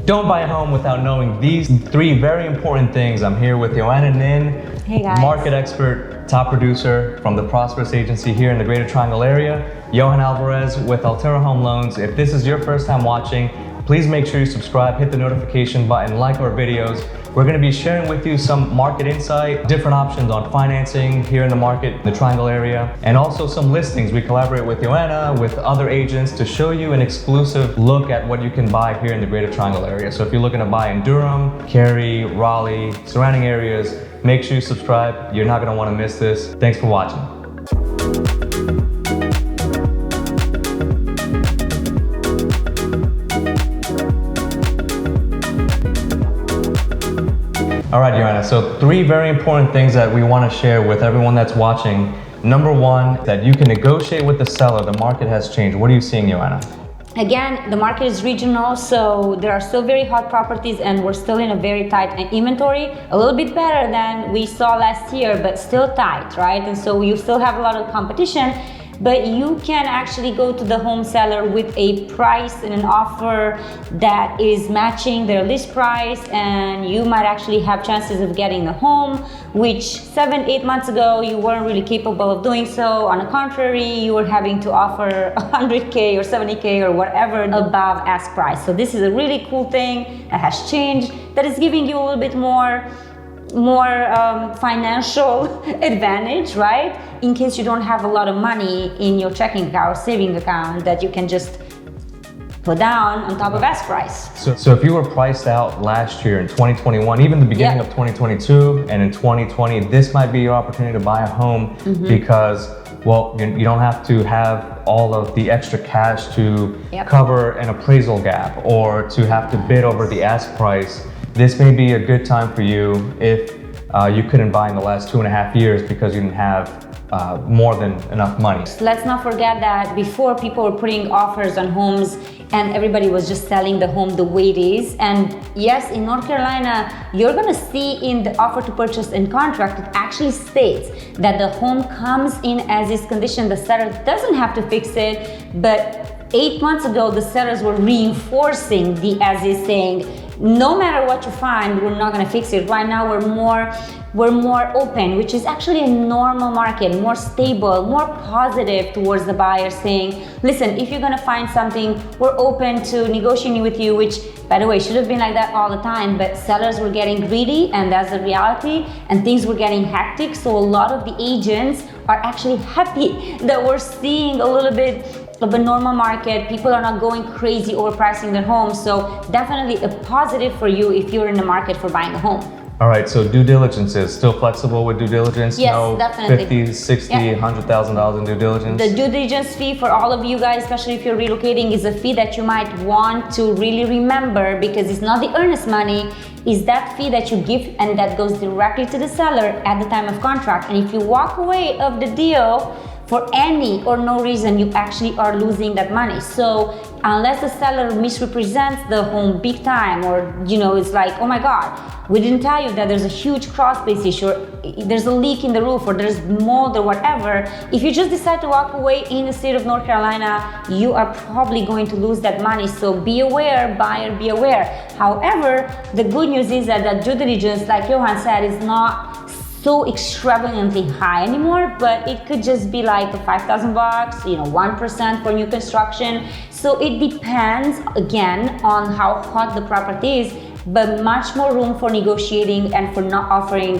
Don't buy a home without knowing these 3 very important things. I'm here with Yoana Nin, hey guys. Market expert, top producer from the Prosperous Agency here in the Greater Triangle area. Johan Alvarez with Altera Home Loans. If this is your first time watching, please make sure you subscribe, hit the notification button, like our videos. We're going to be sharing with you some market insight, different options on financing here in the market, the Triangle area, and also some listings. We collaborate with Yoana, with other agents to show you an exclusive look at what you can buy here in the Greater Triangle area. So if you're looking to buy in Durham, Cary, Raleigh, surrounding areas, make sure you subscribe. You're not going to want to miss this. Thanks for watching. All right, Yoana, so 3 very important things that we want to share with everyone that's watching. Number 1, that you can negotiate with the seller. The market has changed. What are you seeing, Yoana? Again, the market is regional, so there are still very hot properties and we're still in a very tight inventory. A little bit better than we saw last year, but still tight, right? And so you still have a lot of competition, but you can actually go to the home seller with a price and an offer that is matching their list price, and you might actually have chances of getting the home, which 7-8 months ago you weren't really capable of doing so. On the contrary, you were having to offer 100K or 70K or whatever above ask price. So this is a really cool thing that has changed, that is giving you a little bit more financial advantage, right? In case you don't have a lot of money in your checking account or saving account that you can just put down on top of ask price. So if you were priced out last year in 2021, even the beginning of 2022 and in 2020, this might be your opportunity to buy a home because, well, you don't have to have all of the extra cash to cover an appraisal gap or to have to bid over the ask price. This may be a good time for you if you couldn't buy in the last 2.5 years because you didn't have more than enough money. Let's not forget that before people were putting offers on homes and everybody was just selling the home the way it is. And yes, in North Carolina, you're gonna see in the offer to purchase and contract, it actually states that the home comes in as is condition. The seller doesn't have to fix it, but 8 months ago, the sellers were reinforcing the as is, saying, no matter what you find, we're not going to fix it. Right now, we're more open, which is actually a normal market, more stable, more positive towards the buyer, saying, listen, if you're going to find something, we're open to negotiating with you, which, by the way, should have been like that all the time, but sellers were getting greedy, and that's the reality, and things were getting hectic. So a lot of the agents are actually happy that we're seeing a little bit of a normal market. People are not going crazy overpricing their homes. So definitely a positive for you if you're in the market for buying a home. All right, so due diligence is still flexible with due diligence? Yes, no definitely. 50, 60, $100,000 in due diligence? The due diligence fee for all of you guys, especially if you're relocating, is a fee that you might want to really remember, because it's not the earnest money, is that fee that you give and that goes directly to the seller at the time of contract. And if you walk away of the deal for any or no reason, you actually are losing that money. So unless the seller misrepresents the home big time, or it's like, oh my God, we didn't tell you that there's a huge crawl space issue, or there's a leak in the roof, or there's mold or whatever, if you just decide to walk away in the state of North Carolina, you are probably going to lose that money. So be aware, buyer, be aware. However, the good news is that due diligence, like Johan said, is not so extravagantly high anymore, but it could just be like $5,000, 1% for new construction. So it depends, again, on how hot the property is, but much more room for negotiating and for not offering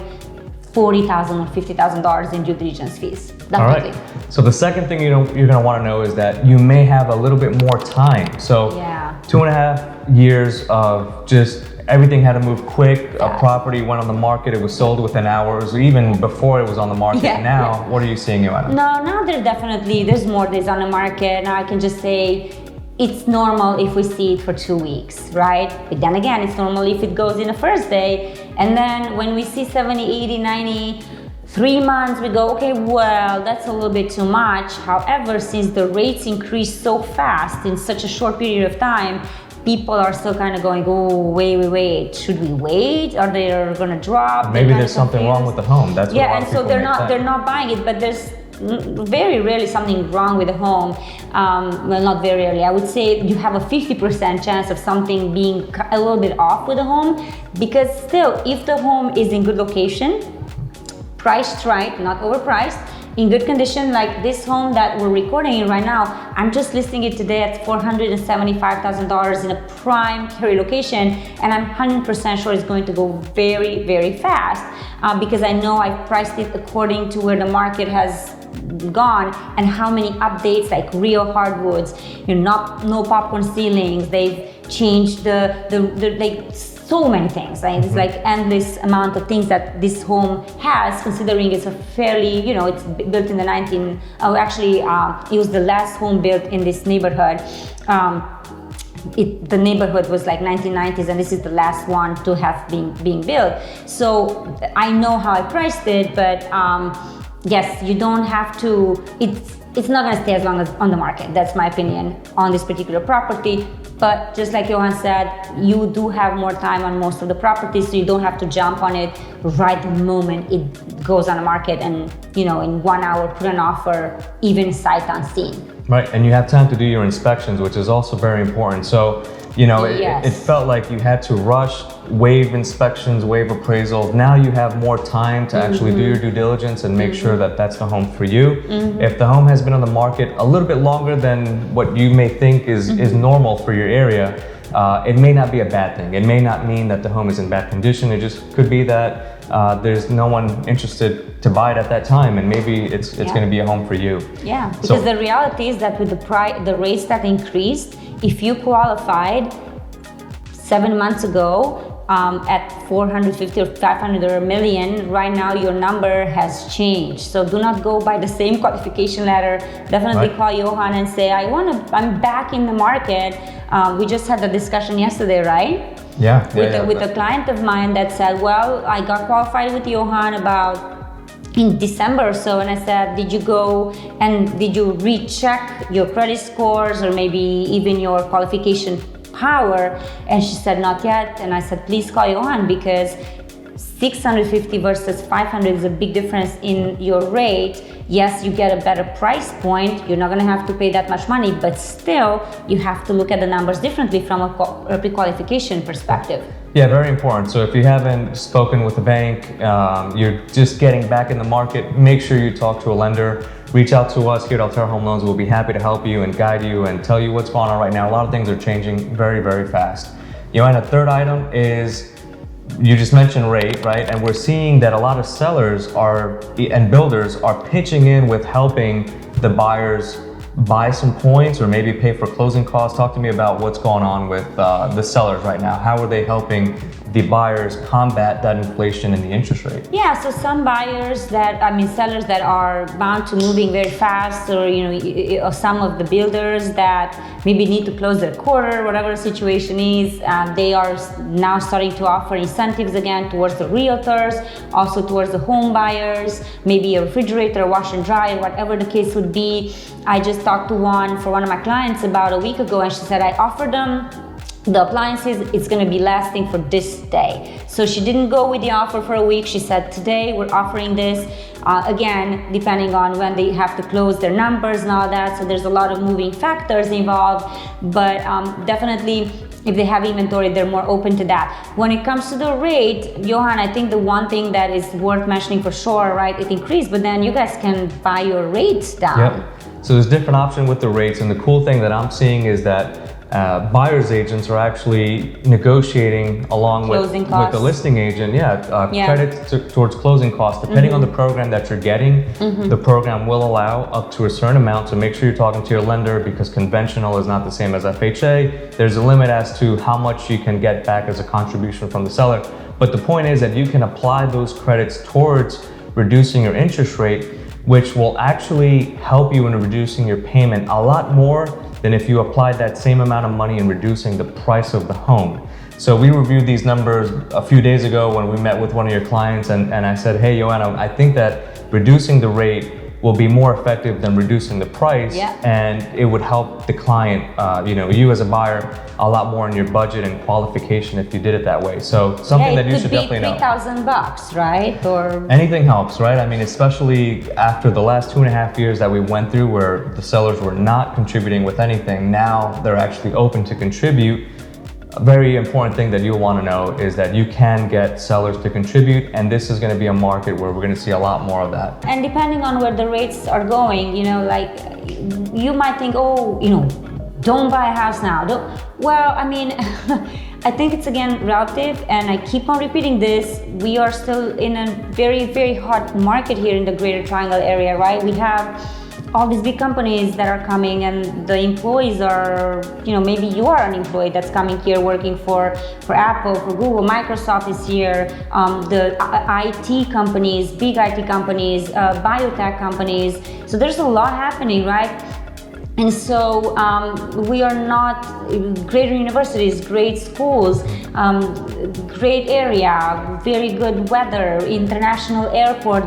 $40,000 or $50,000 in due diligence fees. Definitely. All right. So the second thing you're going to want to know is that you may have a little bit more time. So 2.5 years of just everything had to move quick. A property went on the market, it was sold within hours, even before it was on the market. Now, what are you seeing, Yoana? No, now there's more days on the market. Now I can just say it's normal if we see it for 2 weeks, right? But then again, it's normal if it goes in the first day. And then when we see 70, 80, 90, 3 months, we go, okay, well, that's a little bit too much. However, since the rates increase so fast in such a short period of time, people are still kind of going, oh, wait, should we wait? Are they going to drop? Maybe there's something wrong with the home. That's what and so they're not buying it. But there's very rarely something wrong with the home. Well, not very rarely. I would say you have a 50% chance of something being a little bit off with the home, because still, if the home is in good location, priced right, not overpriced, in good condition, like this home that we're recording in right now, I'm just listing it today at $475,000 in a prime Cary location, and I'm 100% sure it's going to go very, very fast because I know I've priced it according to where the market has gone and how many updates, like real hardwoods, no popcorn ceilings. They've changed the like so many things. Right? It's like endless amount of things that this home has, considering it's a fairly, it's built in the it was the last home built in this neighborhood. The neighborhood was like 1990s, and this is the last one to have been built. So I know how I priced it, but yes, you don't have to. It's not going to stay as long as on the market. That's my opinion on this particular property. But just like Johan said, you do have more time on most of the properties, so you don't have to jump on it right the moment it goes on the market and, in 1 hour put an offer, even sight unseen. Right, and you have time to do your inspections, which is also very important. So, it felt like you had to rush, waive inspections, waive appraisals. Now you have more time to actually do your due diligence and make sure that that's the home for you. If the home has been on the market a little bit longer than what you may think is normal for your area, it may not be a bad thing. It may not mean that the home is in bad condition. It just could be that there's no one interested to buy it at that time, and maybe it's going to be a home for you. Yeah, because the reality is that with the rates that increased, if you qualified 7 months ago at 450 or 500 or a million, right now your number has changed. So do not go by the same qualification letter. Definitely call Johan and say, I'm back in the market. We just had the discussion yesterday, right? With a client of mine that said, well, I got qualified with Johan in December or so, and I said, did you go and did you recheck your credit scores or maybe even your qualification power? And she said, not yet. And I said, please call Johan, because 650 versus 500 is a big difference in your rate. Yes, you get a better price point. You're not going to have to pay that much money, but still you have to look at the numbers differently from a pre-qualification perspective. Yeah, very important. So if you haven't spoken with a bank, you're just getting back in the market, make sure you talk to a lender. Reach out to us here at Altera Home Loans. We'll be happy to help you and guide you and tell you what's going on right now. A lot of things are changing very, very fast. Joanna, third item is, you just mentioned rate, right? And we're seeing that a lot of sellers and builders are pitching in with helping the buyers buy some points or maybe pay for closing costs. Talk to me about what's going on with the sellers right now. How are they helping the buyers combat that inflation in the interest rate? Yeah, so some sellers that are bound to moving very fast, or some of the builders that maybe need to close their quarter, whatever the situation is, they are now starting to offer incentives again towards the realtors, also towards the home buyers, maybe a refrigerator, a wash and dryer, whatever the case would be. I just talked to one of my clients about a week ago, and she said, I offered them the appliances, it's going to be lasting for this day. So she didn't go with the offer for a week. She said, today we're offering this. Again, depending on when they have to close their numbers and all that. So there's a lot of moving factors involved, but definitely if they have inventory, they're more open to that. When it comes to the rate, Johan, I think the one thing that is worth mentioning for sure, right, it increased, but then you guys can buy your rates down. Yep. So there's different options with the rates, and the cool thing that I'm seeing is that buyer's agents are actually negotiating along with the listing agent, credit towards closing costs. Depending on the program that you're getting, the program will allow up to a certain amount. So make sure you're talking to your lender, because conventional is not the same as FHA. There's a limit as to how much you can get back as a contribution from the seller. But the point is that you can apply those credits towards reducing your interest rate, which will actually help you in reducing your payment a lot more than if you applied that same amount of money in reducing the price of the home. So we reviewed these numbers a few days ago when we met with one of your clients, and I said, hey, Joanna, I think that reducing the rate will be more effective than reducing the price, Yeah. and it would help the client, you as a buyer, a lot more in your budget and qualification if you did it that way. So something that you should definitely know. It could be $3,000, right? Or anything helps, right? I mean, especially after the last 2.5 years that we went through where the sellers were not contributing with anything, now they're actually open to contribute. A very important thing that you'll want to know is that you can get sellers to contribute, and this is going to be a market where we're going to see a lot more of that. And depending on where the rates are going, like you might think, oh, don't buy a house now. Well, I mean, I think it's again relative, and I keep on repeating this. We are still in a very, very hot market here in the Greater Triangle area, right? We have all these big companies that are coming, and the employees are, maybe you are unemployed that's coming here working for Apple, for Google, Microsoft is here, the IT companies, big IT companies, biotech companies. So there's a lot happening, right? And so we are not great universities, great schools, great area, very good weather, international airport.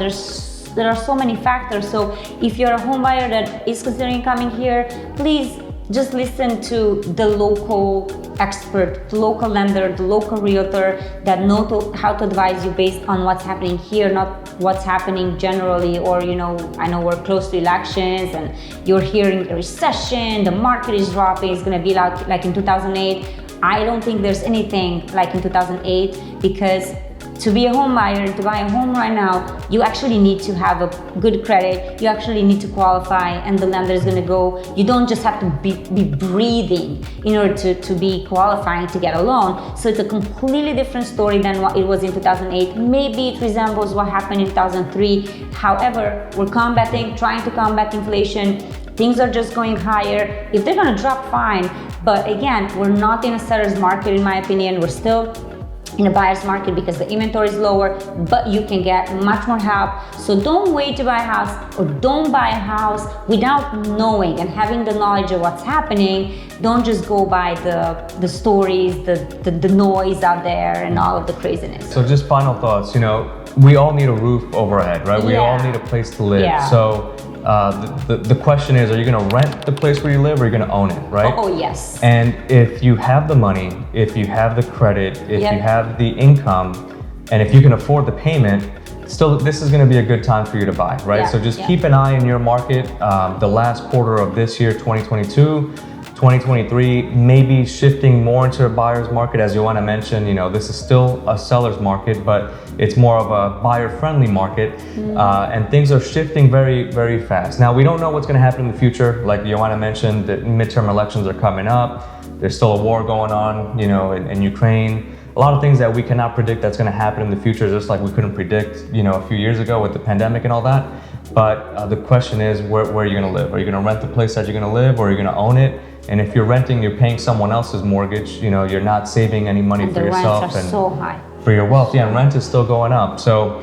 There are so many factors. So if you're a home buyer that is considering coming here, please just listen to the local expert, the local lender, the local realtor that knows how to advise you based on what's happening here, not what's happening generally. Or, I know we're close to elections and you're hearing a recession, the market is dropping, it's gonna be like in 2008. I don't think there's anything like in 2008, because to be a home buyer and to buy a home right now, you actually need to have a good credit. You actually need to qualify, and the lender is going to go. You don't just have to be breathing in order to be qualifying to get a loan. So it's a completely different story than what it was in 2008. Maybe it resembles what happened in 2003. However, we're trying to combat inflation. Things are just going higher. If they're going to drop, fine. But again, we're not in a seller's market, in my opinion. We're still in a buyer's market because the inventory is lower, but you can get much more help. So don't wait to buy a house, or don't buy a house without knowing and having the knowledge of what's happening. Don't just go by the stories, the noise out there and all of the craziness. So just final thoughts, we all need a roof over our head, right? We Yeah. all need a place to live. Yeah. So the question is, are you going to rent the place where you live, or are you going to own it, right? Oh, yes. And if you have the money, if you have the credit, if Yep. you have the income, and if you can afford the payment, still, this is going to be a good time for you to buy, right? Yeah, So just yeah. keep an eye in your market. The last quarter of this year, 2022, 2023, maybe shifting more into a buyer's market. As Yoana mentioned, this is still a seller's market, but it's more of a buyer-friendly market, and things are shifting very, very fast. Now, we don't know what's going to happen in the future. Like Yoana mentioned, the midterm elections are coming up. There's still a war going on, in Ukraine. A lot of things that we cannot predict that's going to happen in the future, just like we couldn't predict, a few years ago with the pandemic and all that. But the question is, where are you going to live? Are you going to rent the place that you're going to live, or are you going to own it? And if you're renting, you're paying someone else's mortgage. You're not saving any money And for the yourself rents are and so high. for your wealth. Yeah, and rent is still going up. So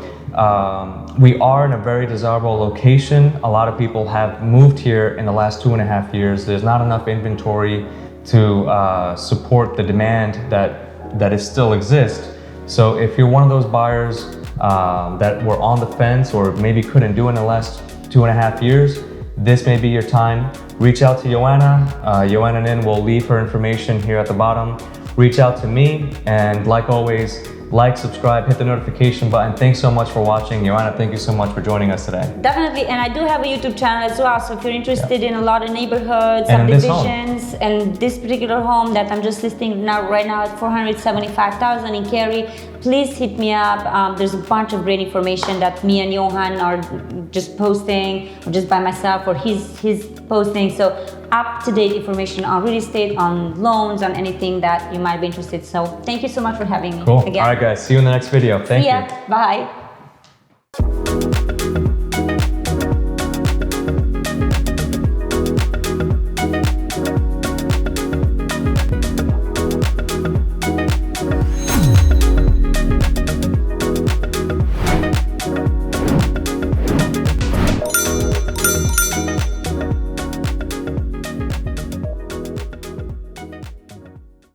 we are in a very desirable location. A lot of people have moved here in the last 2.5 years. There's not enough inventory to support the demand that is still exists. So if you're one of those buyers that were on the fence or maybe couldn't do in the last 2.5 years, this may be your time. Reach out to Yoana. Yoana Nin will leave her information here at the bottom. Reach out to me, and like always, like, subscribe, hit the notification button. Thanks so much for watching. Yoana, thank you so much for joining us today. Definitely, and I do have a YouTube channel as well, so if you're interested in a lot of neighborhoods, And in this subdivisions, and this particular home that I'm just listing right now at $475,000 in Cary, please hit me up. There's a bunch of great information that me and Johan are just posting, or just by myself, or he's posting. So up-to-date information on real estate, on loans, on anything that you might be interested. So thank you so much for having me. Cool. again. All right, guys. See you in the next video. Thank See ya. you. Bye.